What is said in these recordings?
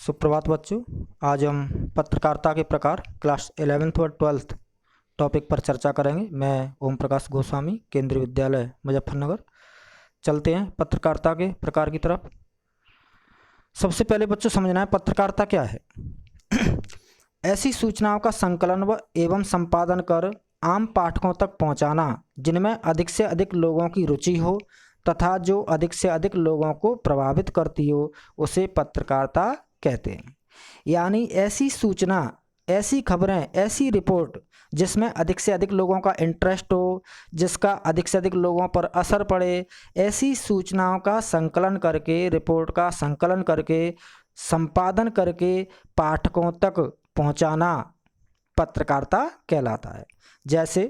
सुप्रभात बच्चों। आज हम पत्रकारिता के प्रकार क्लास 11th और 12th टॉपिक पर चर्चा करेंगे। मैं ओम प्रकाश गोस्वामी, केंद्रीय विद्यालय मुजफ्फरनगर। चलते हैं पत्रकारिता के प्रकार की तरफ। सबसे पहले बच्चों समझना है पत्रकारिता क्या है। ऐसी सूचनाओं का संकलन व एवं संपादन कर आम पाठकों तक पहुंचाना जिनमें अधिक से अधिक लोगों की रुचि हो तथा जो अधिक से अधिक लोगों को प्रभावित करती हो, उसे पत्रकारिता कहते हैं। यानी ऐसी सूचना, ऐसी खबरें, ऐसी रिपोर्ट जिसमें अधिक से अधिक लोगों का इंटरेस्ट हो, जिसका अधिक से अधिक लोगों पर असर पड़े, ऐसी सूचनाओं का संकलन करके, रिपोर्ट का संकलन करके, संपादन करके पाठकों तक पहुंचाना पत्रकारिता कहलाता है। जैसे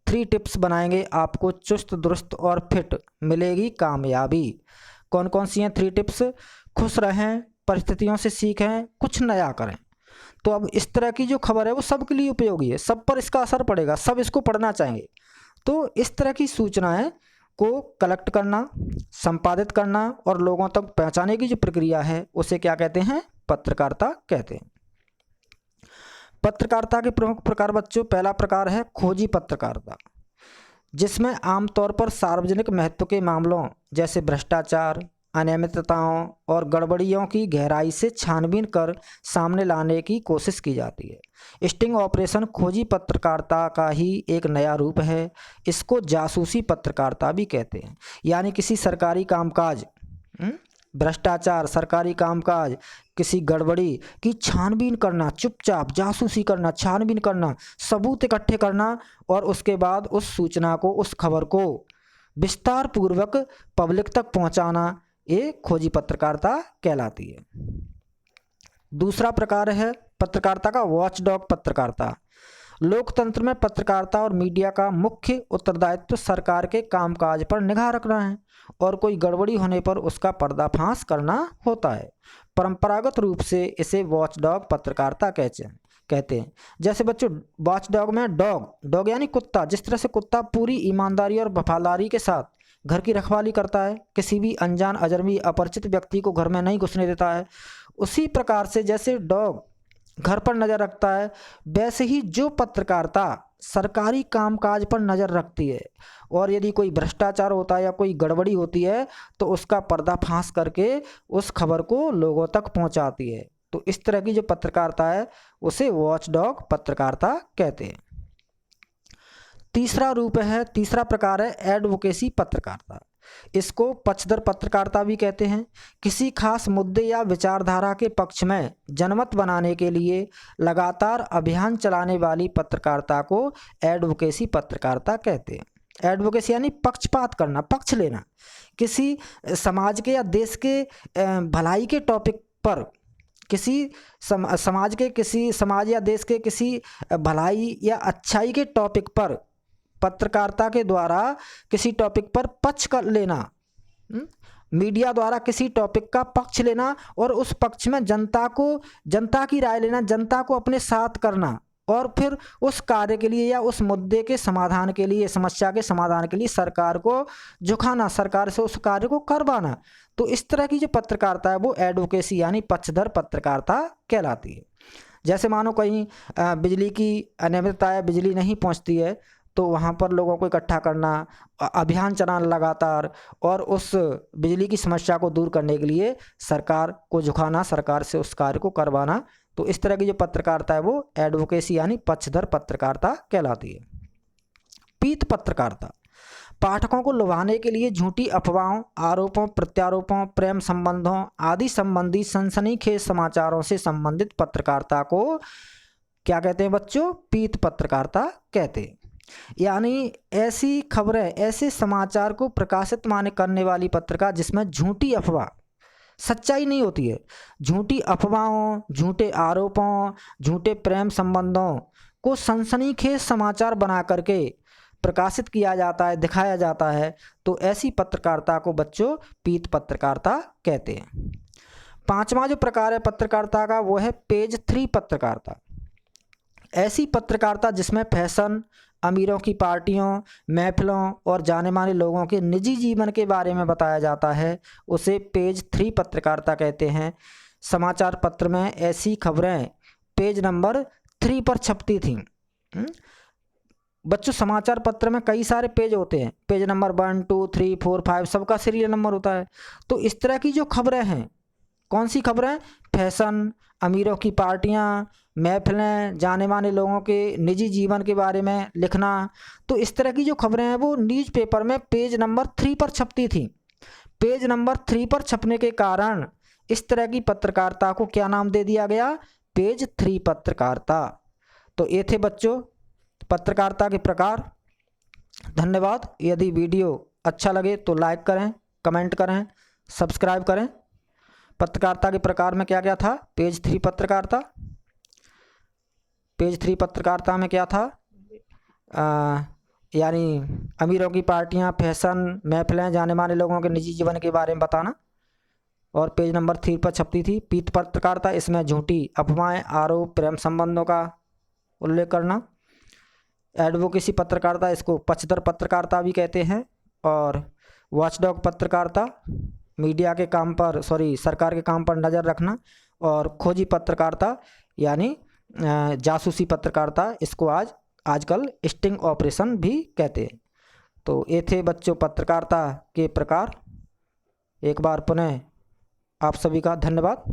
3 टिप्स बनाएंगे, आपको चुस्त दुरुस्त और फिट मिलेगी कामयाबी। कौन कौन सी हैं 3 टिप्स? खुश रहें, परिस्थितियों से सीखें, कुछ नया करें। तो अब इस तरह की जो खबर है वो सबके लिए उपयोगी है, सब पर इसका असर पड़ेगा, सब इसको पढ़ना चाहेंगे। तो इस तरह की सूचनाएं को कलेक्ट करना, संपादित करना और लोगों तक पहुंचाने की जो प्रक्रिया है उसे क्या कहते हैं? पत्रकारिता कहते हैं। पत्रकारिता के प्रमुख प्रकार बच्चों, पहला प्रकार है खोजी पत्रकारिता, जिसमें आमतौर पर सार्वजनिक महत्व के मामलों जैसे भ्रष्टाचार, अनियमितताओं और गड़बड़ियों की गहराई से छानबीन कर सामने लाने की कोशिश की जाती है। स्टिंग ऑपरेशन खोजी पत्रकारिता का ही एक नया रूप है। इसको जासूसी पत्रकारिता भी कहते हैं। यानी किसी सरकारी कामकाज, भ्रष्टाचार, सरकारी कामकाज, किसी गड़बड़ी की छानबीन करना, चुपचाप जासूसी करना, छानबीन करना, सबूत इकट्ठे करना और उसके बाद उस सूचना को, उस खबर को विस्तार पूर्वक पब्लिक तक पहुंचाना, ये खोजी पत्रकारिता कहलाती है। दूसरा प्रकार है पत्रकारिता का वॉचडॉग पत्रकारिता। लोकतंत्र में पत्रकारिता और मीडिया का मुख्य उत्तरदायित्व सरकार के कामकाज पर निगाह रखना है और कोई गड़बड़ी होने पर उसका पर्दाफाश करना होता है। परंपरागत रूप से इसे वॉचडॉग पत्रकारिता कहते हैं। जैसे बच्चों वॉचडॉग में डॉग यानी कुत्ता, जिस तरह से कुत्ता पूरी ईमानदारी और वफादारी के साथ घर की रखवाली करता है, किसी भी अनजान, अजनबी, अपरिचित व्यक्ति को घर में नहीं घुसने देता है, उसी प्रकार से जैसे डॉग घर पर नज़र रखता है, वैसे ही जो पत्रकारिता सरकारी कामकाज पर नज़र रखती है और यदि कोई भ्रष्टाचार होता है या कोई गड़बड़ी होती है तो उसका पर्दाफाश करके उस खबर को लोगों तक पहुंचाती है। तो इस तरह की जो पत्रकारिता है उसे वॉचडॉग पत्रकारिता कहते हैं। तीसरा प्रकार है एडवोकेसी पत्रकारिता। इसको पक्षधर पत्रकारिता भी कहते हैं। किसी खास मुद्दे या विचारधारा के पक्ष में जनमत बनाने के लिए लगातार अभियान चलाने वाली पत्रकारिता को एडवोकेसी पत्रकारिता कहते हैं। एडवोकेसी यानी पक्षपात करना, पक्ष लेना, किसी समाज के या देश के भलाई के टॉपिक पर, किसी समाज या देश के किसी भलाई या अच्छाई के टॉपिक पर पत्रकारिता के द्वारा किसी टॉपिक पर पक्ष कर लेना, मीडिया द्वारा किसी टॉपिक का पक्ष लेना और उस पक्ष में जनता की राय लेना, जनता को अपने साथ करना और फिर उस कार्य के लिए या उस मुद्दे के समाधान के लिए, समस्या के समाधान के लिए सरकार को झुकाना, सरकार से उस कार्य को करवाना। तो इस तरह की जो पत्रकारिता है वो एडवोकेसी यानी पक्षधर पत्रकारिता कहलाती है। जैसे मानो कहीं बिजली की अनियमितता है, बिजली नहीं पहुंचती है, तो वहाँ पर लोगों को इकट्ठा करना, अभियान चलाना लगातार और उस बिजली की समस्या को दूर करने के लिए सरकार को झुकाना, सरकार से उस कार्य को करवाना। तो इस तरह की जो पत्रकारिता है वो एडवोकेसी यानी पक्षधर पत्रकारिता कहलाती है। पीत पत्रकारिता पाठकों को लुभाने के लिए झूठी अफवाहों, आरोपों, प्रत्यारोपों, प्रेम संबंधों आदि संबंधी सनसनीखेज समाचारों से संबंधित पत्रकारिता को क्या कहते हैं बच्चों? पीत पत्रकारिता कहते हैं। यानी ऐसी खबरें, ऐसे समाचार को प्रकाशित करने वाली पत्रिका जिसमें झूठी अफवाह, सच्चाई नहीं होती है, झूठी अफवाहों, झूठे आरोपों, झूठे प्रेम संबंधों को सनसनीखेज समाचार बना करके प्रकाशित किया जाता है, दिखाया जाता है। तो ऐसी पत्रकारिता को बच्चों पीत पत्रकारिता कहते हैं। 5वां जो प्रकार है पत्रकारिता का वो है पेज 3 पत्रकारिता। ऐसी पत्रकारिता जिसमें फैशन, अमीरों की पार्टियों, महफिलों और जाने माने लोगों के निजी जीवन के बारे में बताया जाता है, उसे पेज 3 पत्रकारिता कहते हैं। समाचार पत्र में ऐसी खबरें पेज नंबर 3 पर छपती थीं। बच्चों समाचार पत्र में कई सारे पेज होते हैं, पेज नंबर 1 2 3 4 5 सबका सीरियल नंबर होता है। तो इस तरह की जो खबरें हैं, कौन सी खबरें? फैशन, अमीरों की पार्टियां, महफिलें, जाने माने लोगों के निजी जीवन के बारे में लिखना, तो इस तरह की जो खबरें हैं वो न्यूज़पेपर में पेज नंबर 3 पर छपती थी। पेज नंबर 3 पर छपने के कारण इस तरह की पत्रकारिता को क्या नाम दे दिया गया? पेज 3 पत्रकारिता। तो ये थे बच्चों पत्रकारिता के प्रकार। धन्यवाद। यदि वीडियो अच्छा लगे तो लाइक करें, कमेंट करें, सब्सक्राइब करें। पत्रकारिता के प्रकार में क्या क्या था? पेज 3 पत्रकारिता। पेज 3 पत्रकारिता में क्या था? यानी अमीरों की पार्टियां, फैशन, महफिलें, जाने माने लोगों के निजी जीवन के बारे में बताना। और पेज नंबर 3 पर छपती थी। पीत पत्रकारिता, इसमें झूठी अफवाहें, आरोप, प्रेम संबंधों का उल्लेख करना। एडवोकेसी पत्रकारिता, इसको पक्षधर पत्रकारिता भी कहते हैं। और वॉचडॉग पत्रकारिता, मीडिया के काम पर सरकार के काम पर नज़र रखना। और खोजी पत्रकारिता यानी जासूसी पत्रकारिता, इसको आजकल स्टिंग ऑपरेशन भी कहते हैं। तो ये थे बच्चों पत्रकारिता के प्रकार। एक बार पुनः आप सभी का धन्यवाद।